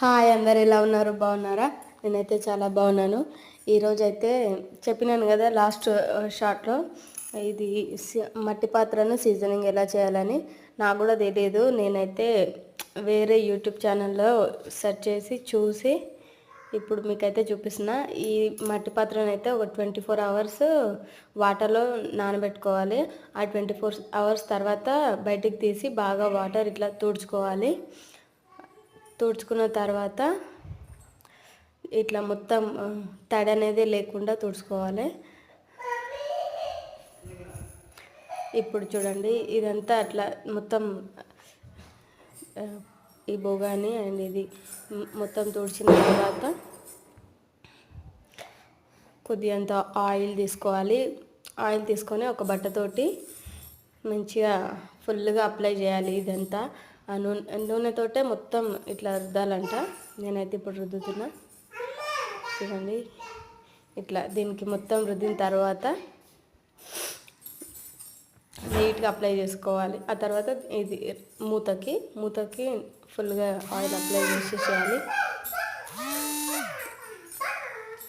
Hi, అందరు ఎలా ఉన్నారు? బాగున్నారా? నేనైతే చాలా బాగున్నాను. ఈరోజు అయితే చెప్పినాను కదా లాస్ట్ షార్ట్లో, ఇది మట్టి పాత్రను సీజనింగ్ ఎలా చేయాలని. నాకు కూడా తెలియదు. నేనైతే వేరే యూట్యూబ్ ఛానల్లో సెర్చ్ చేసి చూసి ఇప్పుడు మీకైతే చూపిస్తున్నా. ఈ మట్టి పాత్రను అయితే ఒక 24 అవర్స్ వాటర్లో నానబెట్టుకోవాలి. ఆ 24 అవర్స్ తర్వాత బయటికి తీసి బాగా వాటర్ ఇట్లా తుడుచుకోవాలి. తుడుచుకున్న తర్వాత ఇట్లా మొత్తం తడి అనేది లేకుండా తుడుచుకోవాలి. ఇప్పుడు చూడండి, ఇదంతా అట్లా మొత్తం ఈ బొగాని అండ్ ఇది మొత్తం తుడిచిన తర్వాత కొద్దిగంత ఆయిల్ తీసుకోవాలి. ఆయిల్ తీసుకొని ఒక బట్టతోటి మంచిగా ఫుల్గా అప్లై చేయాలి. ఇదంతా ఆ నూనెతోటే మొత్తం ఇట్లా రుద్దాలంట. నేనైతే ఇప్పుడు రుద్దుతున్నా. చూడండి, ఇట్లా దీనికి మొత్తం రుద్దిన తర్వాత నీట్గా అప్లై చేసుకోవాలి. ఆ తర్వాత ఇది మూతకి ఫుల్గా ఆయిల్ అప్లై చేసేయాలి.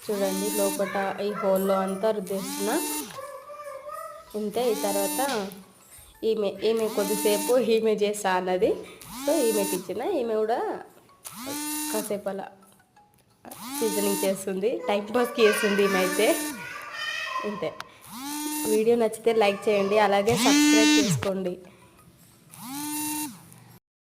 చూడండి, లోపల ఈ హోల్లో అంతా రుద్దేస్తున్నా. ఇంతే. ఈ తర్వాత ఈమె కొద్దిసేపు ఈమె చేస్తా అన్నది, సో ఈమెకి ఇచ్చిన. ఈమె కూడా కాసేపు అలా సీజనింగ్ చేస్తుంది, టైంపాస్కి చేస్తుంది ఈమె అయితే. ఇంతే. వీడియో నచ్చితే లైక్ చేయండి, అలాగే సబ్స్క్రైబ్ చేసుకోండి.